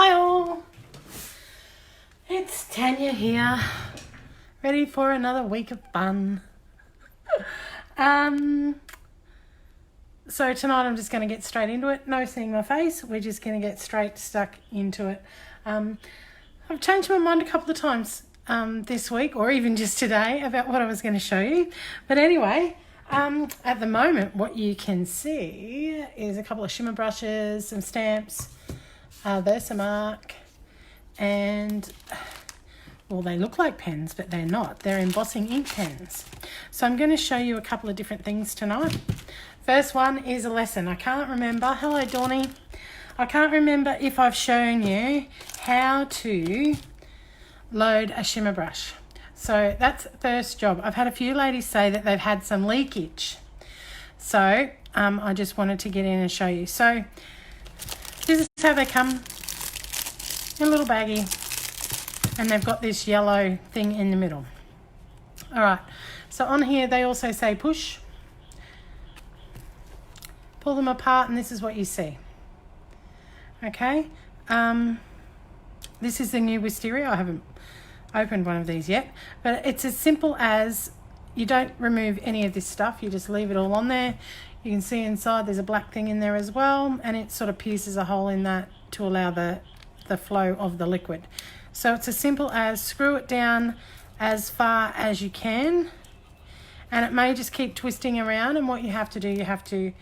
Hi all, it's Tanya here, ready for another week of fun. So tonight I'm just going to get straight into it. No seeing my face, we're just going to get straight stuck into it. I've changed my mind a couple of times this week, or even just today, about what I was going to show you. But anyway, at the moment what you can see is a couple of shimmer brushes, some stamps, Versamark, and well, they look like pens, but they're not. They're embossing ink pens. So I'm going to show you a couple of different things tonight. First one is a lesson. I can't remember. Hello, Dawny. I can't remember if I've shown you how to load a shimmer brush. So that's the first job. I've had a few ladies say that they've had some leakage. So I just wanted to get in and show you. So this is how they come in a little baggie, and they've got this yellow thing in the middle. All right, so on here they also say push. Pull them apart and this is what you see. Okay, this is the new wisteria. I haven't opened one of these yet, but it's as simple as you don't remove any of this stuff, you just leave it all on there. You can see inside there's a black thing in there as well, and it sort of pierces a hole in that to allow the flow of the liquid. So it's as simple as screw it down as far as you can, and it may just keep twisting around, and what you have to do, you have to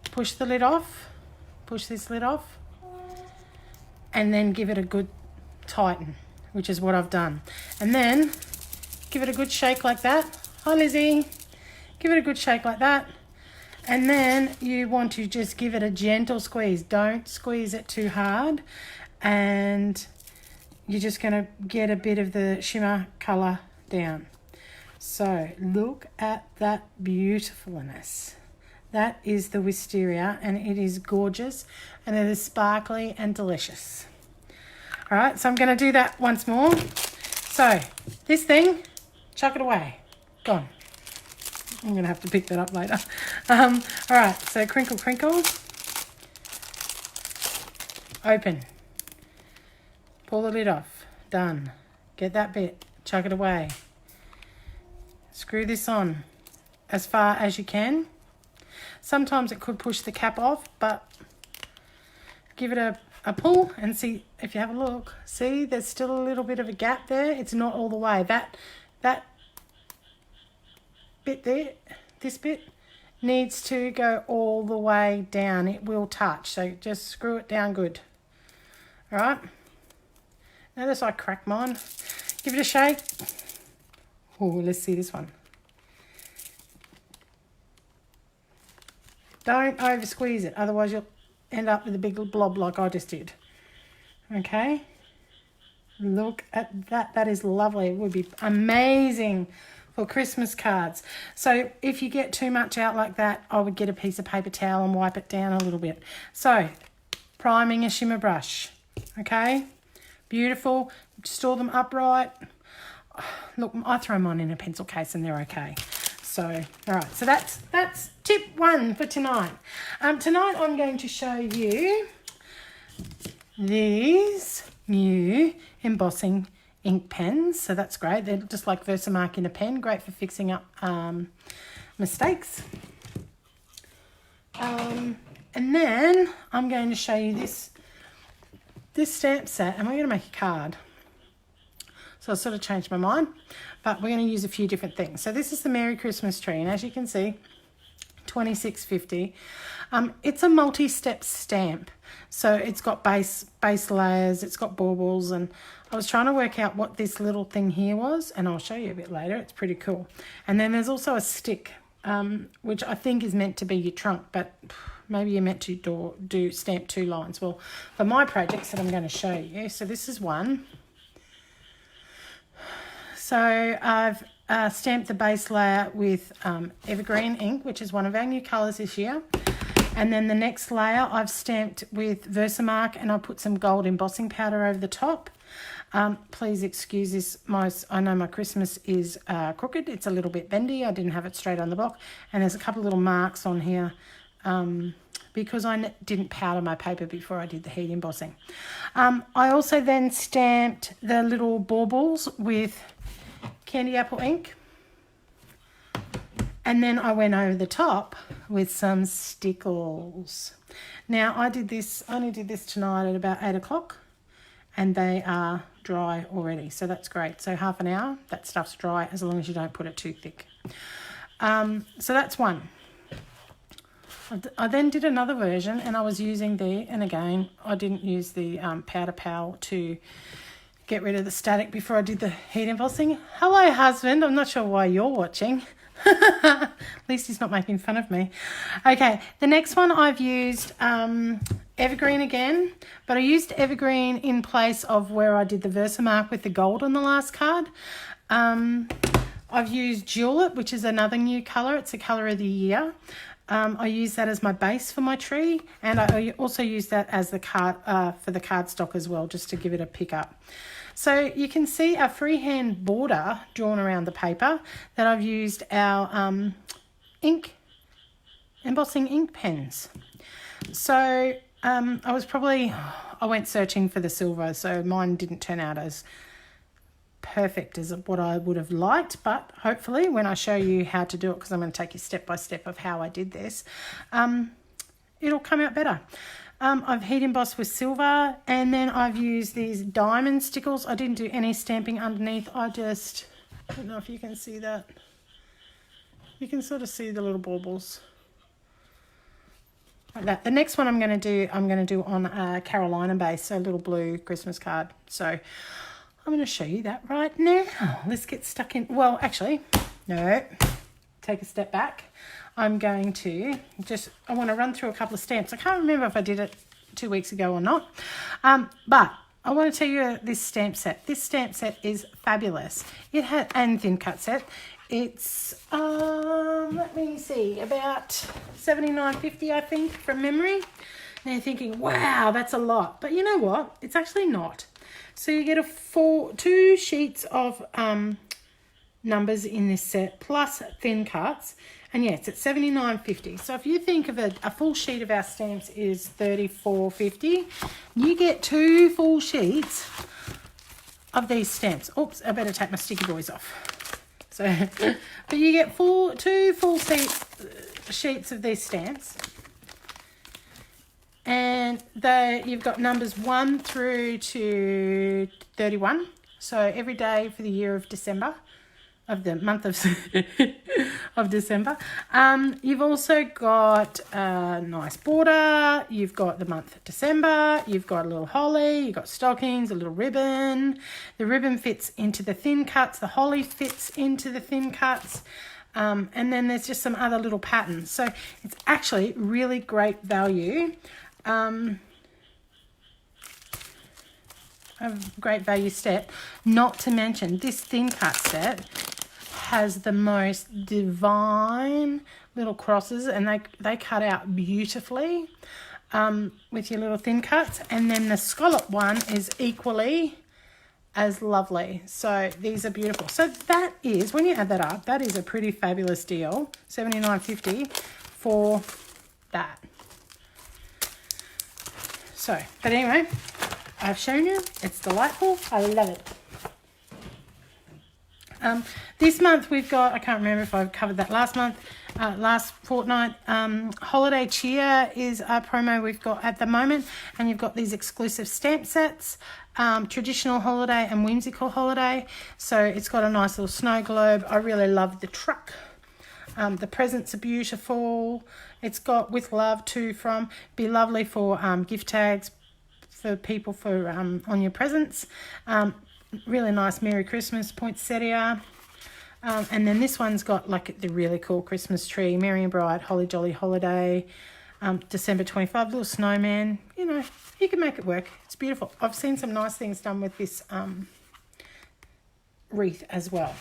push the lid off, push this lid off, and then give it a good tighten, which is what I've done. And then give it a good shake like that. Hi Lizzie. Give it a good shake like that. And then you want to just give it a gentle squeeze. Don't squeeze it too hard. And you're just going to get a bit of the shimmer colour down. So look at that beautifulness. That is the wisteria, and it is gorgeous, and it is sparkly and delicious. All right, so I'm going to do that once more. So this thing, chuck it away. Gone. I'm going to have to pick that up later. All right, so crinkle, crinkle. Open. Pull the lid off. Done. Get that bit. Chuck it away. Screw this on as far as you can. Sometimes it could push the cap off, but give it a pull and see if you have a look. See, there's still a little bit of a gap there. It's not all the way. That bit there, this bit, needs to go all the way down. It will touch, so just screw it down good. All right. Notice I cracked mine. Give it a shake. Oh, let's see this one. Don't over squeeze it, otherwise you'll end up with a big blob like I just did. Okay. Look at that. That is lovely. It would be amazing for Christmas cards. So if you get too much out like that, I would get a piece of paper towel and wipe it down a little bit. So priming a shimmer brush. Okay. Beautiful. Store them upright. Look, I throw mine in a pencil case and they're okay. So, all right. So that's tip one for tonight. Tonight I'm going to show you these new embossing ink pens. So that's great. They're just like Versamark in a pen. Great for fixing up mistakes. And then I'm going to show you this stamp set, and we're going to make a card. So I sort of changed my mind, but we're going to use a few different things. So this is the Merry Christmas tree, and as you can see, $26.50. It's a multi-step stamp, so it's got base layers, it's got baubles, and I was trying to work out what this little thing here was, and I'll show you a bit later. It's pretty cool. And then there's also a stick, which I think is meant to be your trunk, but maybe you're meant to do stamp 2 lines. Well, for my projects that I'm going to show you, so this is one. So I've stamped the base layer with evergreen ink, which is one of our new colours this year. And then the next layer I've stamped with Versamark, and I put some gold embossing powder over the top. Please excuse this. I know my Christmas is crooked. It's a little bit bendy. I didn't have it straight on the block. And there's a couple of little marks on here because I didn't powder my paper before I did the heat embossing. I also then stamped the little baubles with candy apple ink. And then I went over the top with some stickles. Now I only did this tonight at about 8 o'clock, and they are dry already. So that's great. So half an hour, that stuff's dry as long as you don't put it too thick. So that's one. I then did another version, and I was using and again, I didn't use the Powder Pal to get rid of the static before I did the heat embossing. Hello, husband. I'm not sure why you're watching. At least he's not making fun of me. Okay, the next one I've used Evergreen again, but I used Evergreen in place of where I did the Versamark with the gold on the last card. I've used Julep, which is another new colour. It's a colour of the year. I use that as my base for my tree, and I also use that as the card for the cardstock as well, just to give it a pick up. So you can see a freehand border drawn around the paper that I've used our embossing ink pens. So I went searching for the silver, so mine didn't turn out as perfect as what I would have liked, but hopefully when I show you how to do it, because I'm going to take you step by step of how I did this, it'll come out better. I've heat embossed with silver, and then I've used these diamond stickles. I didn't do any stamping underneath. I don't know if you can see that. You can sort of see the little baubles like that. The next one I'm going to do on a Carolina base, so a little blue Christmas card. So I'm going to show you that right now. Let's get stuck in. Well, actually, no. Take a step back. I'm going to I want to run through a couple of stamps. I can't remember if I did it 2 weeks ago or not. But I want to tell you this stamp set. This stamp set is fabulous. It has, and thin cut set. It's, let me see, about $79.50, I think, from memory. Now you're thinking, wow, that's a lot. But you know what? It's actually not. So you get 2 sheets of numbers in this set, plus thin cuts. And yeah, it's at $79.50. So if you think of a full sheet of our stamps is $34.50, you get 2 full sheets of these stamps. Oops, I better take my sticky boys off. So, but you get 2 full sheets of these stamps. And you've got numbers 1 through to 31. So every day for the year of December. Of the month of December. You've also got a nice border. You've got the month of December. You've got a little holly. You've got stockings, a little ribbon. The ribbon fits into the thin cuts. The holly fits into the thin cuts. And then there's just some other little patterns. So it's actually really great value. A great value set. Not to mention this thin cut set has the most divine little crosses, and they cut out beautifully with your little thin cuts. And then the scallop one is equally as lovely. So these are beautiful. So that is, when you add that up, that is a pretty fabulous deal. $79.50 for that. So, but anyway, I've shown you. It's delightful. I love it. This month we've got, I can't remember if I covered that last fortnight, Holiday Cheer is a promo we've got at the moment, and you've got these exclusive stamp sets, traditional holiday and whimsical holiday. So it's got a nice little snow globe. I really love the truck. The presents are beautiful. It's got with love too from, be lovely for gift tags for people for on your presents. Really nice Merry Christmas poinsettia. And then this one's got like the really cool Christmas tree, Merry and Bright, Holly Jolly Holiday, December 25, little snowman. You know, you can make it work. It's beautiful. I've seen some nice things done with this wreath as well.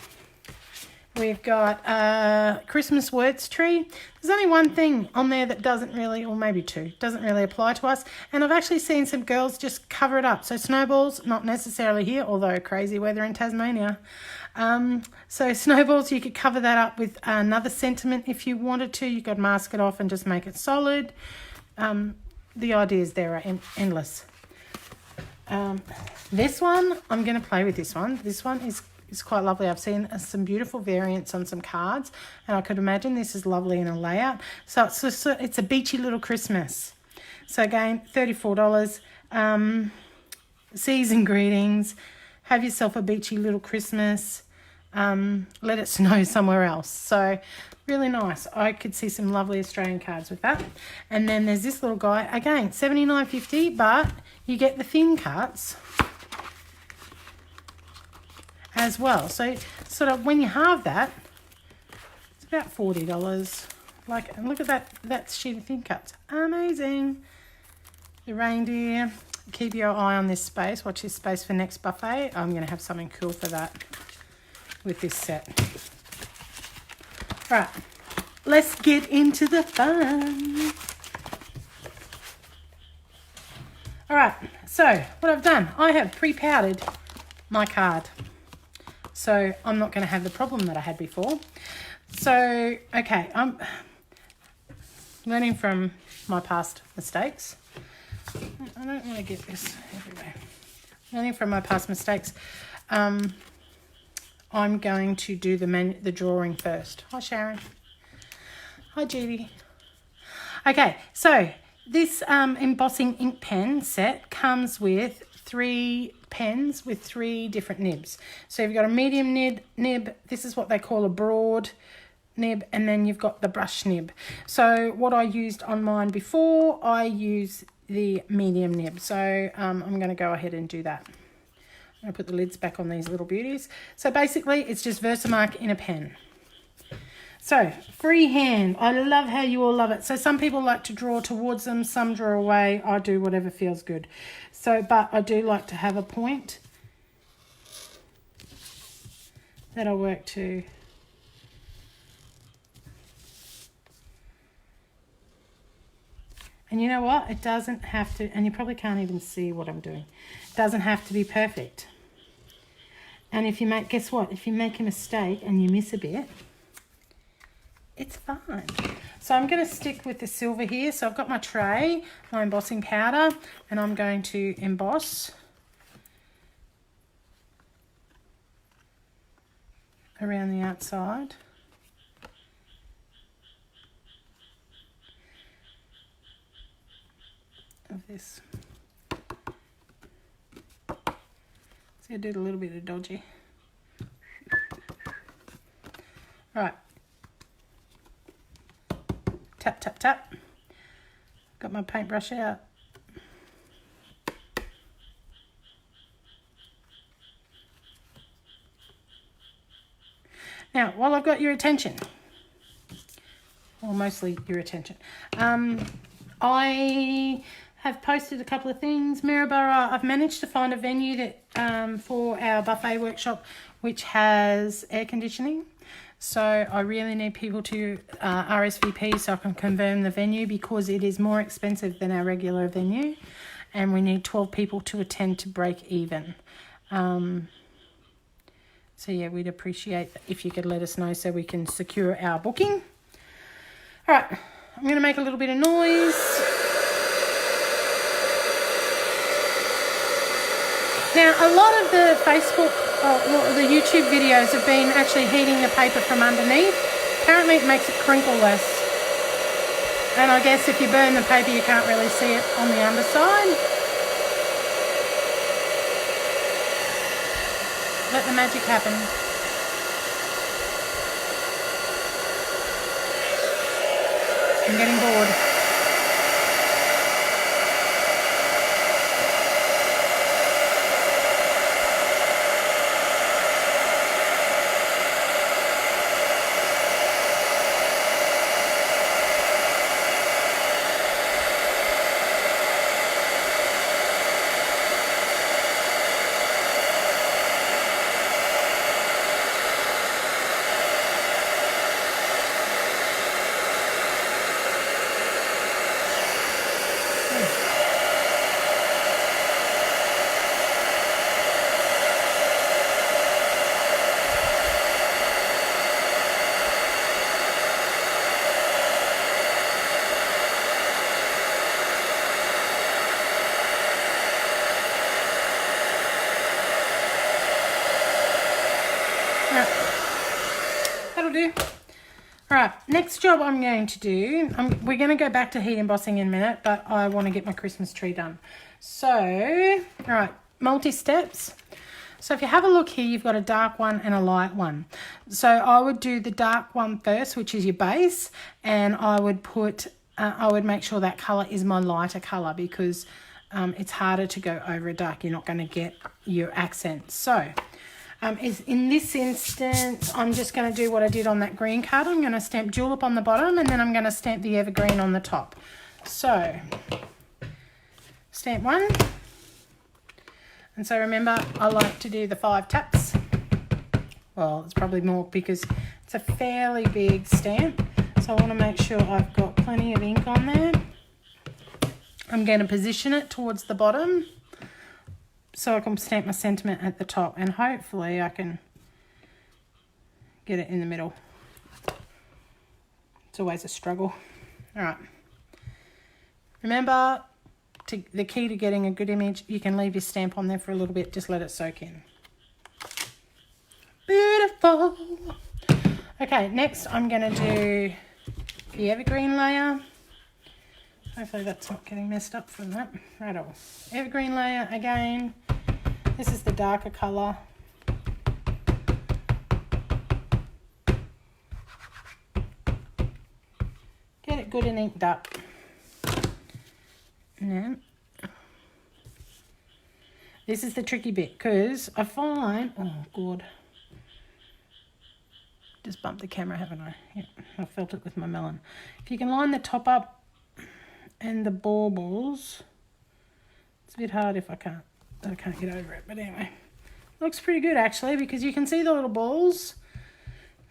We've got a Christmas words tree. There's only one thing on there that doesn't really, or maybe two, doesn't really apply to us. And I've actually seen some girls just cover it up. So snowballs, not necessarily here, although crazy weather in Tasmania. So snowballs, you could cover that up with another sentiment if you wanted to. You could mask it off and just make it solid. The ideas there are endless. This one, I'm going to play with this one. This one is quite lovely. I've seen some beautiful variants on some cards, and I could imagine this is lovely in a layout. So it's a beachy little Christmas. So again, $34. Season greetings. Have yourself a beachy little Christmas. Let it snow somewhere else. So really nice. I could see some lovely Australian cards with that. And then there's this little guy. Again, $79.50, but you get the thin cuts as well. So sort of when you halve that, it's about $40. Like, and look at that sheet of thin cuts. Amazing. The reindeer. Keep your eye on this space. Watch this space for next buffet. I'm going to have something cool for that with this set. Right, let's get into the fun. All right, so what I've done, I have pre-powdered my card. So I'm not going to have the problem that I had before. So, okay, I'm learning from my past mistakes. I don't want to get this everywhere. Learning from my past mistakes. I'm going to do the drawing first. Hi, Sharon. Hi, Judy. Okay, so this embossing ink pen set comes with 3 pens with 3 different nibs. So you've got a medium nib. This is what they call a broad nib, and then you've got the brush nib. So what I used on mine before, I use the medium nib. So I'm going to go ahead and do that. I'm going to put the lids back on these little beauties. So basically, it's just Versamark in a pen. So, freehand. I love how you all love it. So some people like to draw towards them, some draw away. I do whatever feels good. So, but I do like to have a point that I work to. And you know what? It doesn't have to, and you probably can't even see what I'm doing. It doesn't have to be perfect. And if you make, guess what? If you make a mistake and you miss a bit, it's fine. So I'm going to stick with the silver here. So I've got my tray, my embossing powder, and I'm going to emboss around the outside. Of this. See, I did a little bit of dodgy. Right. Tap, tap, tap. Got my paintbrush out. Now, while I've got your attention, or mostly your attention, I have posted a couple of things. Maryborough, I've managed to find a venue that for our buffet workshop which has air conditioning. So I really need people to RSVP so I can confirm the venue, because it is more expensive than our regular venue, and we need 12 people to attend to break even. So yeah, we'd appreciate if you could let us know so we can secure our booking. All right, I'm going to make a little bit of noise. Now, a lot of the Facebook or the YouTube videos have been actually heating the paper from underneath. Apparently it makes it crinkle less. And I guess if you burn the paper, you can't really see it on the underside. Let the magic happen. I'm getting bored. do. All right, next job I'm going to do, we're going to go back to heat embossing in a minute, but I want to get my Christmas tree done. So, all right, multi-steps. So if you have a look here, you've got a dark one and a light one. So I would do the dark one first, which is your base, and I would make sure that colour is my lighter colour because it's harder to go over a dark. You're not going to get your accent. So in this instance, I'm just going to do what I did on that green card. I'm going to stamp julep on the bottom, and then I'm going to stamp the evergreen on the top. So stamp one. And so remember, I like to do the 5 taps. Well, it's probably more because it's a fairly big stamp. So I want to make sure I've got plenty of ink on there. I'm going to position it towards the bottom so I can stamp my sentiment at the top. And hopefully I can get it in the middle. It's always a struggle. All right. Remember, the key to getting a good image, you can leave your stamp on there for a little bit. Just let it soak in. Beautiful. Okay, next I'm going to do the evergreen layer. Hopefully that's not getting messed up from that. Right on. Evergreen layer again. This is the darker colour. Get it good and inked up. Now, this is the tricky bit because I find, oh God, just bumped the camera, haven't I? Yep, I felt it with my melon. If you can line the top up and the baubles, it's a bit hard if I can't get over it, but anyway, looks pretty good actually because you can see the little balls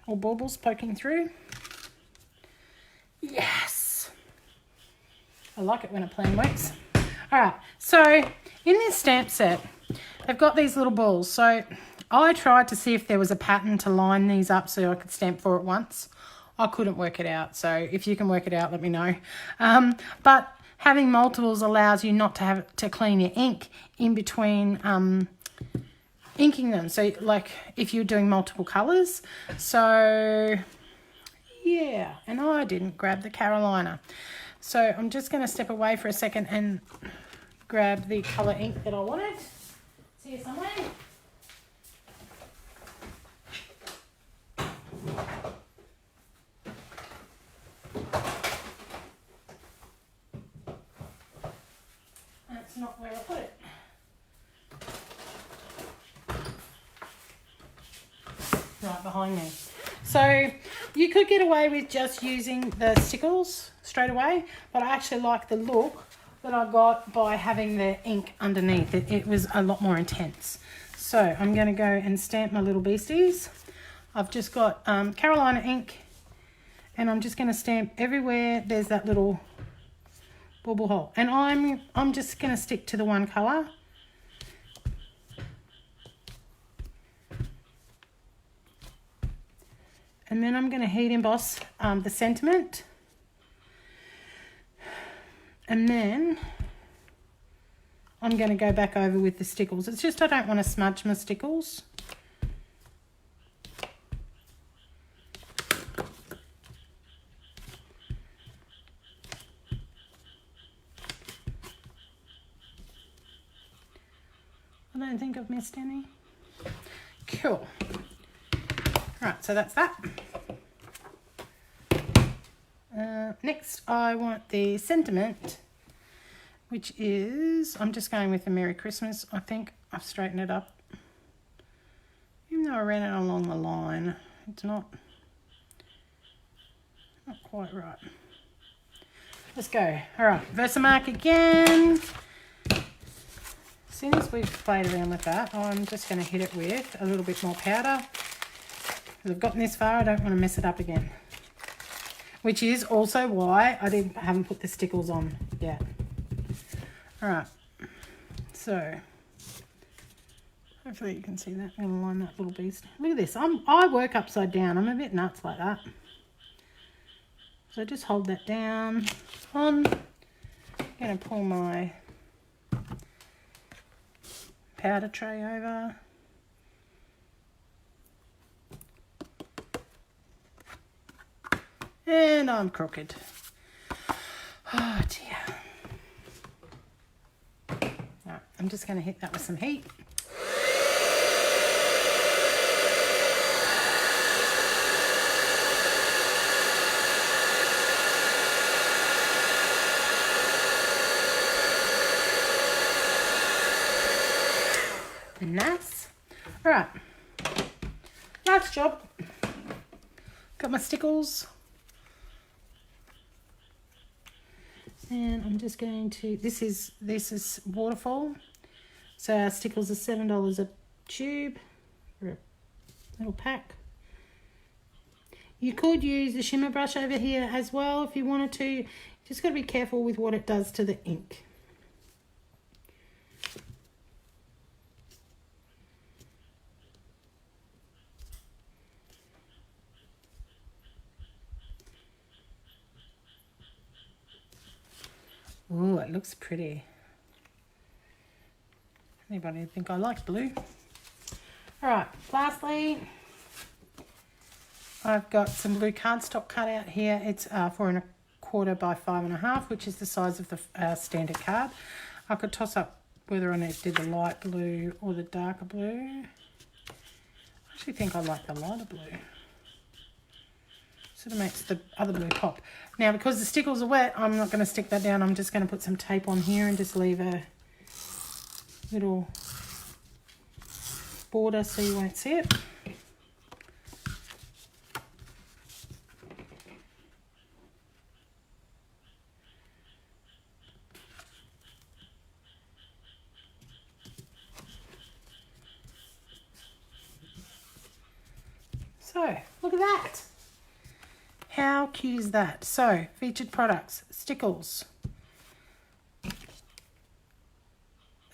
or baubles poking through. Yes, I like it when a plan works. All right, so in this stamp set, they've got these little balls. So I tried to see if there was a pattern to line these up so I could stamp 4 at once. I couldn't work it out. So if you can work it out, let me know. But having multiples allows you not to have to clean your ink in between inking them. So like if you're doing multiple colours. So yeah, and I didn't grab the Carolina. So I'm just going to step away for a second and grab the colour ink that I wanted. See you somewhere. That's not where I put it. Right behind me. So you could get away with just using the stickles straight away, but I actually like the look that I got by having the ink underneath. It was a lot more intense. So I'm going to go and stamp my little beasties. I've just got Carolina ink, and I'm just going to stamp everywhere there's that little bauble hole. And I'm just going to stick to the one colour. And then I'm going to heat emboss the sentiment. And then I'm going to go back over with the stickles. It's just I don't want to smudge my stickles. I don't think I've missed any. Cool. Right, so that's that. Next, I want the sentiment, which is, I'm just going with a Merry Christmas. I think I've straightened it up. Even though I ran it along the line, it's not quite right. Let's go. All right, Versamark again. As soon as we've played around with that, I'm just going to hit it with a little bit more powder. As I've gotten this far, I don't want to mess it up again. Which is also why I haven't put the stickles on yet. All right, so hopefully you can see that. I'm going to line that little beast. Look at this. I work upside down. I'm a bit nuts like that. So just hold that down. I'm going to pull my powder tray over. And I'm crooked. Oh dear. Right, I'm just going to hit that with some heat. Nice. All right. Last job. Got my stickles. And I'm just going to, this is waterfall. So our stickles are $7 a tube, or a little pack. You could use the shimmer brush over here as well if you wanted to. Just got to be careful with what it does to the ink. Ooh, it looks pretty. Anybody think I like blue? All right, lastly, I've got some blue cardstock cut out here. It's 4¼ by 5½, which is the size of the standard card. I could toss up whether or not I did the light blue or the darker blue. I actually think I like the lighter blue. Sort of makes the other blue pop. Now, because the stickles are wet, I'm not going to stick that down. I'm just going to put some tape on here and just leave a little border so you won't see it. So, look at that. How cute is that? So, featured products, stickles,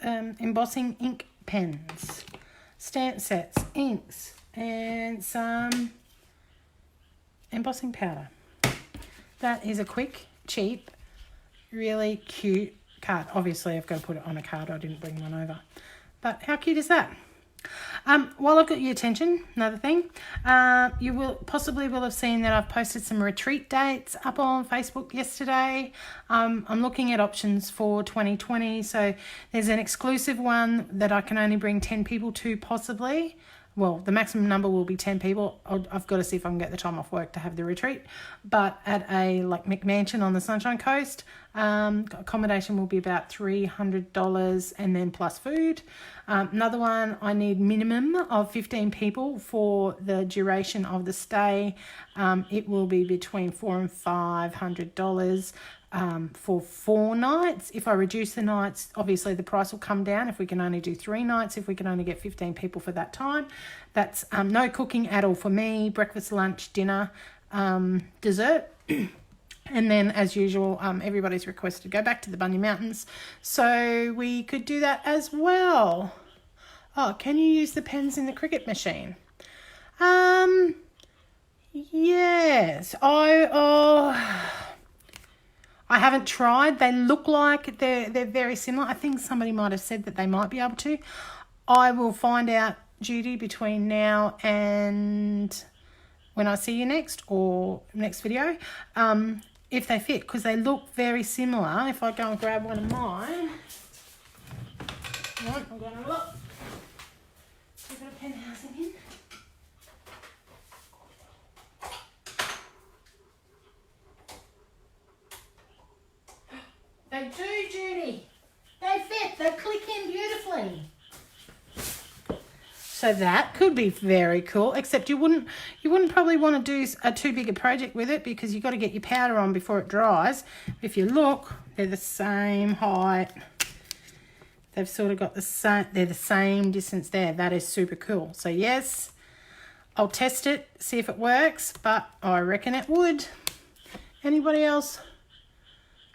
embossing ink pens, stamp sets, inks, and some embossing powder. That is a quick, cheap, really cute card. Obviously, I've got to put it on a card. I didn't bring one over. But how cute is that? While I've got your attention, another thing, you will possibly have seen that I've posted some retreat dates up on Facebook yesterday. I'm looking at options for 2020, so there's an exclusive one that I can only bring 10 people to possibly. Well, the maximum number will be 10 people. I've got to see if I can get the time off work to have the retreat. But at a McMansion on the Sunshine Coast, accommodation will be about $300 and then plus food. Another one, I need minimum of 15 people for the duration of the stay. It will be between $400 and $500. For 4 nights. If I reduce the nights, obviously the price will come down if we can only do 3 nights, if we can only get 15 people for that time. That's no cooking at all for me, breakfast, lunch, dinner, dessert. And then, as usual, everybody's requested to go back to the Bundy Mountains. So we could do that as well. Oh, can you use the pens in the Cricut machine? Yes. I haven't tried. They look like they're very similar. I think somebody might have said that they might be able to. I will find out, Judy, between now and when I see you next or next video, if they fit, because they look very similar. If I go and grab one of mine, I'm going to look. I've got a pen housing in. They do, Judy. They fit. They click in beautifully. So that could be very cool, except you wouldn't probably want to do too big a project with it because you've got to get your powder on before it dries. If you look, they're the same height. They've sort of got they're the same distance there. That is super cool. So yes, I'll test it, see if it works, but I reckon it would. Anybody else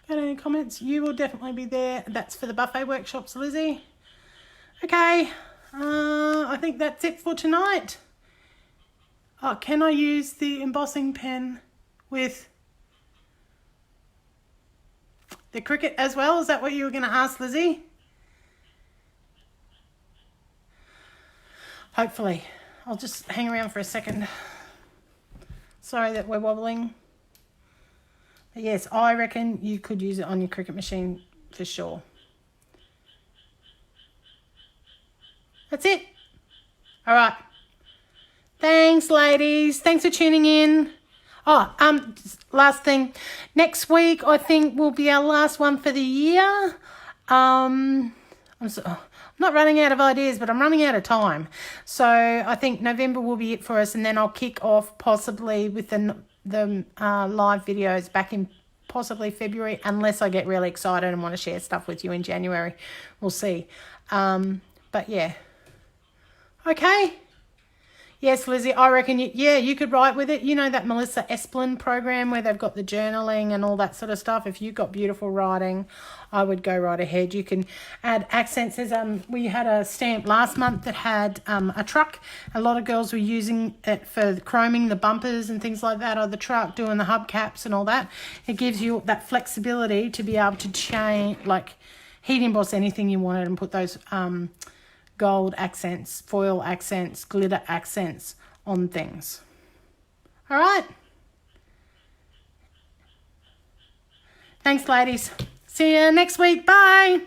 got any comments? You will definitely be there. That's for the buffet workshops, Lizzie. Okay. I think that's it for tonight. Oh, can I use the embossing pen with the Cricut as well? Is that what you were going to ask, Lizzie? Hopefully. I'll just hang around for a second. Sorry that we're wobbling. But yes, I reckon you could use it on your Cricut machine for sure. That's it. All right. Thanks, ladies. Thanks for tuning in. Oh, last thing. Next week, I think, will be our last one for the year. I'm not running out of ideas, but I'm running out of time. So I think November will be it for us, and then I'll kick off possibly with the live videos back in possibly February, unless I get really excited and want to share stuff with you in January. We'll see. But yeah. Okay. Yes, Lizzie, I reckon, you could write with it. You know that Melissa Esplin program where they've got the journaling and all that sort of stuff. If you've got beautiful writing, I would go right ahead. You can add accents. We had a stamp last month that had a truck. A lot of girls were using it for chroming the bumpers and things like that, or the truck, doing the hubcaps and all that. It gives you that flexibility to be able to change, like heat emboss anything you wanted and put those gold accents, foil accents, glitter accents on things. All right. Thanks, ladies. See you next week. Bye.